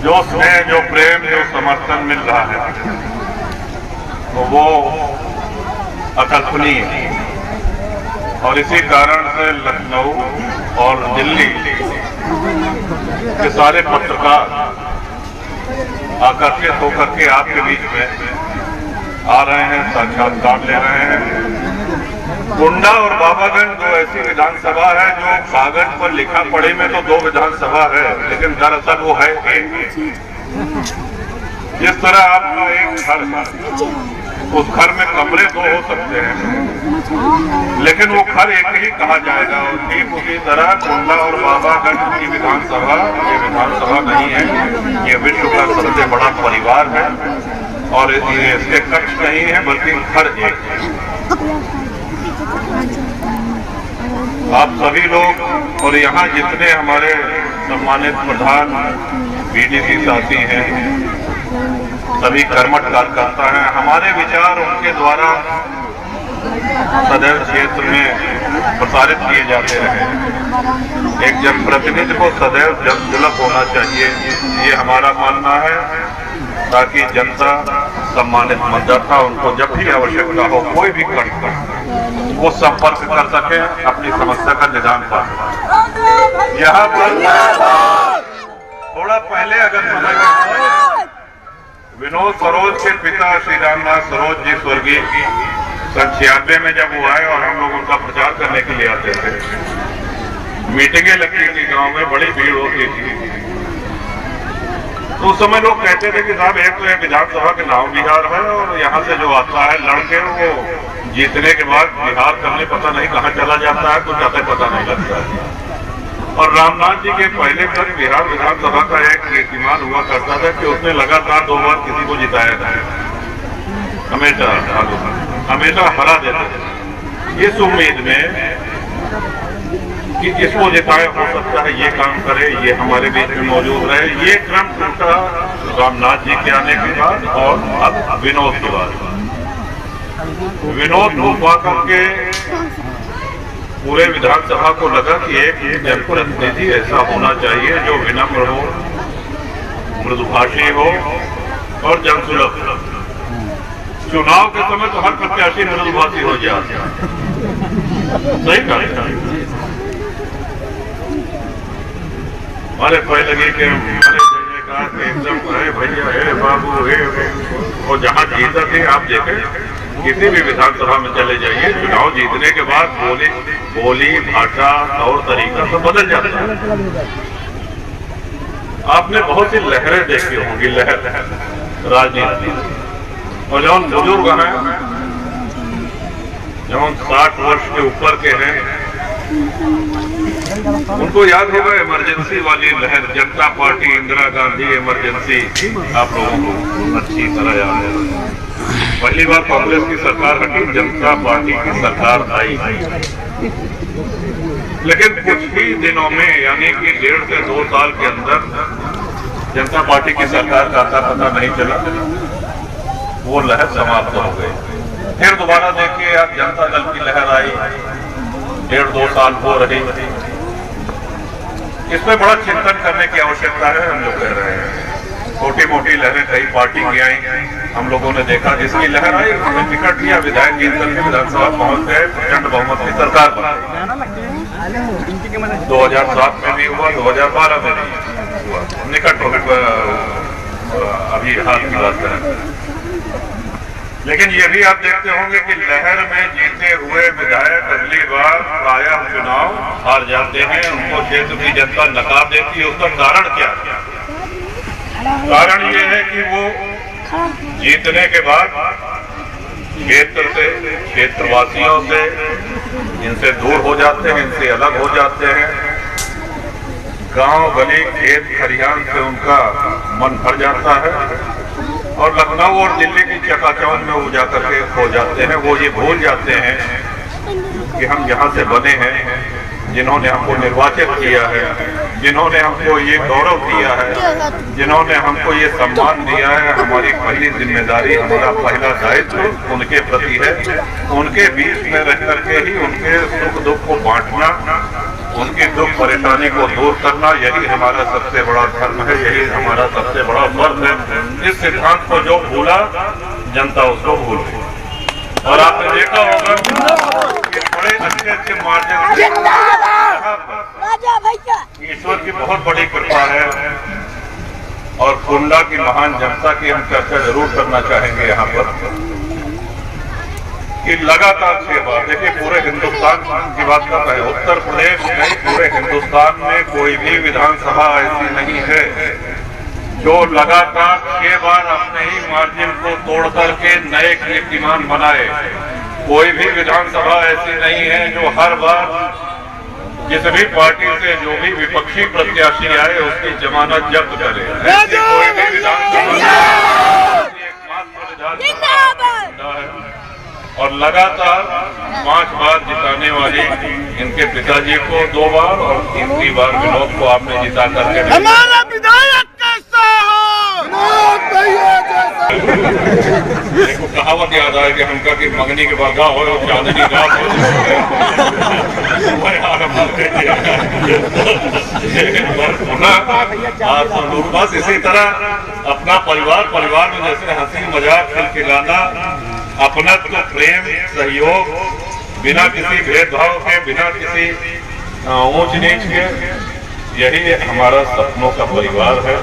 जो स्नेह, जो प्रेम, जो समर्थन मिल रहा है तो वो अकल्पनीय है। और इसी कारण से लखनऊ और दिल्ली के सारे पत्रकार आकर्षित होकर के आपके बीच में आ रहे हैं, साक्षात्कार ले रहे हैं। गोंडा और बाबागंज दो ऐसी विधानसभा है जो कागज पर लिखा पढ़ी में तो दो विधानसभा है, लेकिन दरअसल वो है एक। जिस तरह आपका एक घर है, उस घर में कमरे दो हो सकते हैं, लेकिन वो घर एक ही कहा जाएगा। और ठीक उसी तरह गोंडा और बाबागंज की विधानसभा ये विधानसभा नहीं है, ये विश्व का सबसे बड़ा परिवार है और ये इसके कक्ष नहीं है बल्कि घर एक है। आप सभी लोग और यहाँ जितने हमारे सम्मानित प्रधान बीडीसी साथी हैं, सभी कर्मठ कार्यकर्ता हैं, हमारे विचार उनके द्वारा सदैव क्षेत्र में प्रसारित किए जाते रहे। एक जनप्रतिनिधि को सदैव जनसुलभ होना चाहिए, ये हमारा मानना है, ताकि जनता सम्मानित मतदाता उनको जब भी आवश्यकता हो कोई भी कर वो संपर्क कर सके, अपनी समस्या का निदान पा सके। यहाँ पर थोड़ा पहले अगर समय विनोद सरोज के पिता श्री रामनाथ सरोज जी स्वर्गीय 96 में जब वो आए और हम लोग उनका प्रचार करने के लिए आते थे, मीटिंगें लगती थी गांव में, बड़ी भीड़ होती थी। तो उस समय लोग कहते थे कि साहब एक तो ये विधानसभा के नाम बिहार है और यहाँ से जो आता है लड़के वो जीतने के बाद बिहार करने पता नहीं कहाँ चला जाता है, कुछ जाते पता नहीं लगता है। और रामनाथ जी के पहले तक बिहार विधानसभा का एक कीर्तिमान हुआ करता था कि उसने लगातार 2 बार किसी को जिताया था, हमेशा हरा देते थे, इस उम्मीद में कि इसको जिताया हो सकता है, ये काम करे, ये हमारे बीच में मौजूद रहे। ये क्रम टूटा रामनाथ जी के आने के बाद और अब विनोद के बाद। विनोद को पाकर के पूरे विधानसभा को लगा कि एक जनप्रतिनिधि ऐसा होना चाहिए जो विनम्र हो, मृदुभाषी हो और जनसुलभ। चुनाव के समय तो हर प्रत्याशी मृदुभाषी हो जाता है, सही कहा। हमारे पहले लगे कि कहा कि एकदम अरे भैया हे बाबू हे, और जहाँ जीता थे आप देखे किसी भी विधानसभा में चले जाइए, चुनाव जीतने के बाद बोली भाषा तौर तरीका तो बदल जाता है। आपने बहुत सी लहरें देखी होंगी, लहर राजनीति। और जब बुजुर्ग हैं, जब 60 वर्ष के ऊपर के हैं, उनको याद होगा इमरजेंसी वाली लहर, जनता पार्टी इंदिरा गांधी इमरजेंसी, आप लोगों को अच्छी तरह याद है। पहली बार कांग्रेस की सरकार हटी, जनता पार्टी की सरकार आई, लेकिन कुछ ही दिनों में यानी कि 1.5 से 2 साल के अंदर जनता पार्टी की सरकार का आता पता नहीं चला, वो लहर समाप्त हो गई। फिर दोबारा देखिए आप, जनता दल की लहर आई, 1.5-2 साल हो रही। इसमें बड़ा चिंतन करने की आवश्यकता है, हम लोग कह रहे हैं। छोटी मोटी लहरें कई पार्टी की आई, हम लोगों ने देखा जिसकी लहर आई उसने टिकट लिया, विधायक जीत करके विधानसभा पहुंच गए, प्रचंड बहुमत की सरकार बनी। 2007 में भी हुआ, 2012 में भी हुआ, निकट अभी हाल की बात करें। लेकिन ये भी आप देखते होंगे कि लहर में जीते हुए विधायक अगली बार प्रायः चुनाव हार जाते हैं, उनको क्षेत्र की जनता नकार देती है। उसका कारण क्या है? कारण ये है कि वो जीतने के बाद क्षेत्र से, क्षेत्रवासियों से, इनसे दूर हो जाते हैं, इनसे अलग हो जाते हैं। गांव गली खेत खलिहान से उनका मन भर जाता है और लखनऊ और दिल्ली की चकाचौंध में वो जाकर के खो जाते हैं। वो ये भूल जाते हैं कि हम यहाँ से बने हैं, जिन्होंने हमको निर्वाचित किया है, जिन्होंने हमको ये गौरव दिया है, जिन्होंने हमको ये सम्मान दिया है, हमारी पहली जिम्मेदारी, हमारा पहला दायित्व उनके प्रति है। उनके बीच में रह करके ही उनके सुख दुख को बांटना, उनकी दुख परेशानी को दूर करना, यही हमारा सबसे बड़ा धर्म है, यही हमारा सबसे बड़ा फर्ज है। इस सिद्धांत को जो भूला जनता उसको भूल गई। और आपने देखा होगा कि बड़े अच्छे अच्छे मार्जिन, ईश्वर की बहुत बड़ी कृपा है और कुंडा की महान जनता की हम चर्चा जरूर करना चाहेंगे यहाँ पर कि लगातार 6 बार, देखिए पूरे हिंदुस्तान की बात कर रहे हैं, उत्तर प्रदेश नहीं पूरे हिंदुस्तान में कोई भी विधानसभा ऐसी नहीं है जो लगातार 6 बार अपने ही मार्जिन को तोड़ करके नए कीर्तिमान बनाए। कोई भी विधानसभा ऐसी नहीं है जो हर बार जिस भी पार्टी से जो भी विपक्षी प्रत्याशी आए उसकी जमानत जब्त करे। ऐसी कोई भी विधानसभा और लगातार 5 बार जिताने वाली इनके पिताजी को 2 बार और तीसरी बार विनोद को आपने जिता करके हमारा विधायक कैसा देखो कहावत याद आए कि हमका की मंगनी के बाद हो चांदनी रात हो। बस इसी तरह अपना परिवार में जैसे हंसी मजाक खिलखिलाना, अपनत्व, प्रेम, सहयोग, बिना किसी भेदभाव के, बिना किसी ऊंच नीच के, यही हमारा सपनों का परिवार है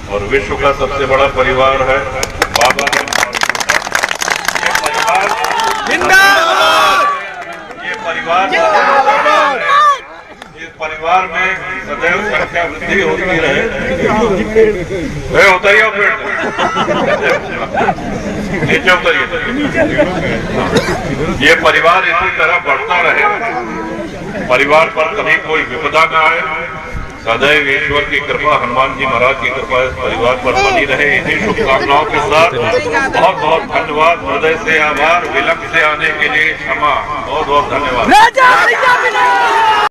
और विश्व का सबसे बड़ा परिवार है। बाबा इस परिवार में सदैव संख्या वृद्धि होती रहे। उतरिए फिर नीचे उतरिए। ये परिवार इसी तरह बढ़ता रहे, परिवार पर कभी कोई विपदा न आए, सदैव ईश्वर की कृपा, हनुमान जी महाराज की कृपा इस परिवार पर बनी रहे। इन्हीं शुभकामनाओं के साथ बहुत बहुत धन्यवाद, हृदय से आभार, विलंब से आने के लिए क्षमा, बहुत बहुत धन्यवाद।